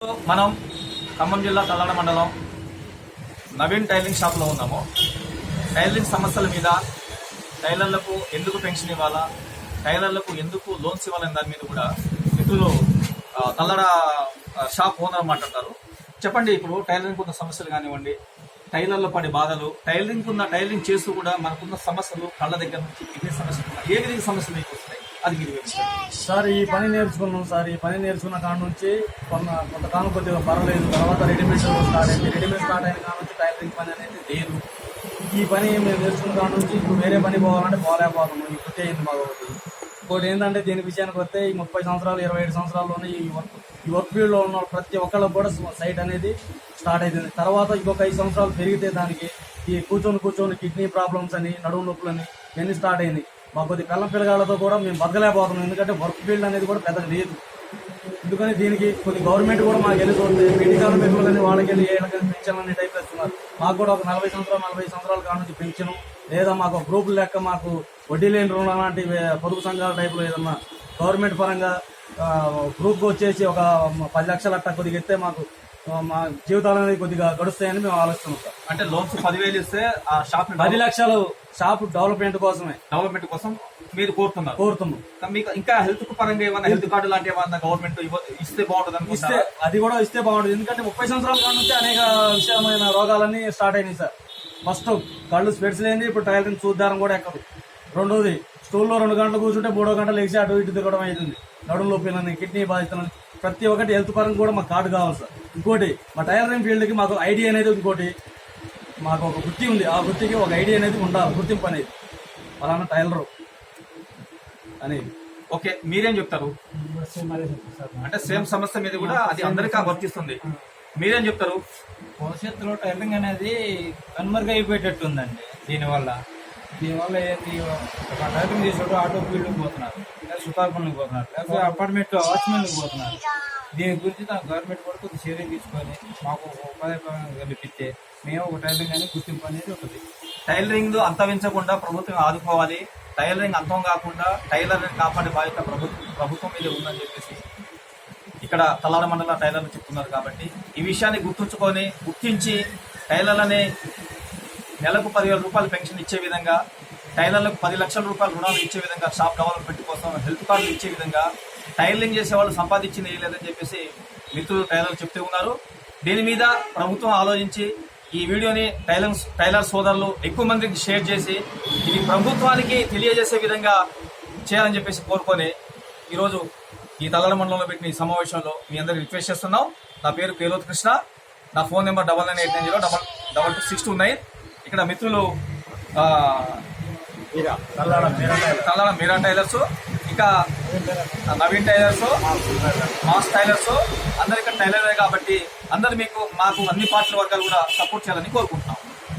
మనం ఖమ్మం జిల్లా తల్లాడ మండలం నవీన్ టైలరింగ్ షాప్లో ఉన్నాము. టైలరింగ్ సమస్యల మీద టైలర్లకు ఎందుకు పెన్షన్ ఇవ్వాలా, టైలర్లకు ఎందుకు లోన్స్ ఇవ్వాలని దాని మీద కూడా మిత్రులు తల్లాడ షాప్ ఓనర్ మాట్లాడతారు. చెప్పండి, ఇప్పుడు టైలరింగ్ ఉన్న సమస్యలు కానివ్వండి, టైలర్లో పడే బాధలు, టైలరింగ్ చేస్తూ కూడా మనకున్న సమస్యలు, కళ్ళ దగ్గర నుంచి ఇదే సమస్యలు, ఏ విధంగా సమస్యలు మీకు వస్తాయి అది మీరు సార్ ఈ పని నేర్చుకున్నాం సార్. ఈ పని నేర్చుకున్న కాడ నుంచి కొంతకాలం కొద్దిగా పర్వాలేదు. తర్వాత రెడీమేడ్ స్టార్ట్ అయింది. రెడీమేడ్ స్టార్ట్ అయిన కాడ నుంచి టైలరింగ్ పని అనేది లేదు. ఈ పని మేము నేర్చుకున్న కాడ నుంచి ఇప్పుడు వేరే పని పోవాలంటే పోలేకపోతున్నాం. ఈ వృత్తి అయింది మాకు. ఇంకోటి ఏంటంటే దీని విషయానికి వస్తే ఈ 30 సంవత్సరాలు 27 సంవత్సరాల్లోనే ఈ వర్క్ ఫీల్డ్లో ఉన్న ప్రతి ఒక్కళ్ళకి కూడా సైట్ అనేది స్టార్ట్ అవుతుంది. తర్వాత ఇంకొక 5 సంవత్సరాలు పెరిగితే దానికి ఈ కూర్చొని కిడ్నీ ప్రాబ్లమ్స్ అని, నడుము నొప్పులని ఇవన్నీ స్టార్ట్ అయింది. మా కొద్ది పిల్లం పిల్లగాళ్ళతో కూడా మేము బతకలేకపోతున్నాం. ఎందుకంటే వర్క్ ఫీల్డ్ అనేది కూడా పెద్దగా లేదు. ఎందుకని దీనికి కొన్ని గవర్నమెంట్ కూడా మాకు వెళ్ళి చూస్తుంది. మెడికల్ మెట్రోలని వాళ్ళకి వెళ్ళి ఏళ్ళకి పెన్షన్ అనే టైప్ ఇస్తున్నారు. మాకు కూడా ఒక 40 సంవత్సరాల కాడ నుంచి పెన్షన్ లేదా మాకు గ్రూపుల లెక్క మాకు వడ్డీ లేని రుణం లాంటి పొదుపు సంఘాల టైపులో ఏదన్నా గవర్నమెంట్ పరంగా గ్రూప్కి వచ్చేసి ఒక 10 లక్షల అట్ట కొద్దిగా ఇస్తే మాకు మా జీవితాలు అనేది కొద్దిగా గడుస్తాయని మేము ఆలోచిస్తున్నాం సార్. అంటే లోన్స్ 10,000 ఇస్తే ఆ షాప్ 10 లక్షలు షాప్ డెవలప్మెంట్ కోసం మీరు కోరుతున్నాం. మీకు ఇంకా హెల్త్ పరంగా ఏమన్నా హెల్త్ కార్డు లాంటి ఏమన్నా గవర్నమెంట్ ఇస్తే బాగుంటుంది ఇస్తే అది కూడా ఇస్తే బాగుంటుంది. ఎందుకంటే 30 సంవత్సరాల కాడ నుంచి అనేక విషయమైన రోగాలన్నీ స్టార్ట్ అయినాయి సార్. ఫస్ట్ కళ్ళు స్పెట్స్ లేని ఇప్పుడు టైలరింగ్ చూద్దారం కూడా ఎక్కదు. రెండోది స్టూల్లో 2 గంటలు కూర్చుంటే 3వ గంటలు లేచి అటు ఇటు తిరగడం అవుతుంది. నడుము నొప్పిలని, కిడ్నీ బాధితులని ప్రతి ఒక్కటి హెల్త్ పరంగా కూడా మాకు కార్డు కావాలి సార్. ఇంకోటి మా టైలరింగ్ ఫీల్డ్కి మాకు ఐడి అనేది, ఇంకోటి మాకు ఒక వృత్తి ఉంది. ఆ వృత్తికి ఒక ఐడి అనేది ఉండాలి, గుర్తింపు అనేది. అలానే టైలరు అనేది. ఓకే, మీరేం చెప్తారు? అంటే సేమ్ సమస్య మీద కూడా అది అందరికీ వర్తిస్తుంది. మీరేం చెప్తారు? భవిష్యత్తులో టైలరింగ్ అనేది కనుమరుగైపోయేటట్టుందండి. దీనివల్ల ఏంటి, ఒక టైలరింగ్ చేసేవాడు ఆటో ఫీల్డ్కి పోతున్నారు, లేదా సుతార్ పనులకు పోతున్నారు, లేదా అపార్ట్మెంట్ వాచ్మెన్లకు పోతున్నారు. దీని గురించి గవర్నమెంట్ కూడా కొద్దిగా చర్య తీసుకొని మాకు ఉపాధి కల్పిస్తే మేము ఒక టైలరింగ్ అనేది గుర్తింపు అనేది ఉంటుంది. టైలరింగ్ అంతరించకుండా ప్రభుత్వం ఆదుకోవాలి. టైలరింగ్ అంతం కాకుండా టైలరింగ్ కాపాడే బాధ్యత ప్రభుత్వం మీద ఉందని చెప్పేసి ఇక్కడ తల్లాడ మండల టైలర్లు చెప్తున్నారు. కాబట్టి ఈ విషయాన్ని గుర్తించి టైలర్లని నెలకు 10,000 రూపాయలు పెన్షన్ ఇచ్చే విధంగా, టైలర్లకు 10 లక్షల రూపాయల రుణాలు ఇచ్చే విధంగా, షాప్ డెవలప్మెంట్ కోసం హెల్త్ కార్డులు ఇచ్చే విధంగా, టైలరింగ్ చేసే వాళ్ళు సంపాదించింది లేదని చెప్పేసి మిత్రులు టైలర్లు చెప్తూ ఉన్నారు. దీని మీద ప్రభుత్వం ఆలోచించి ఈ వీడియోని టైలర్ సోదరులు ఎక్కువ మందికి షేర్ చేసి ఇది ప్రభుత్వానికి తెలియజేసే విధంగా చేయాలని చెప్పేసి కోరుకొని ఈరోజు ఈ తల్లాడ మండలంలో పెట్టిన ఈ సమావేశంలో మీ అందరికీ రిక్వెస్ట్ చేస్తున్నాం. నా పేరు కేలోత్ కృష్ణ. నా ఫోన్ నెంబర్ 9989022269. ఇక్కడ మిత్రులు తల్లాడ మీరా టైలర్స్, ఇంకా నవీన్ టైలర్స్, మాస్ టైలర్స్, అందరు ఇక్కడ టైలరే. కాబట్టి అందరు మాకు అన్ని పార్టీల వర్గాలు కూడా సపోర్ట్ చేయాలని కోరుకుంటున్నాం.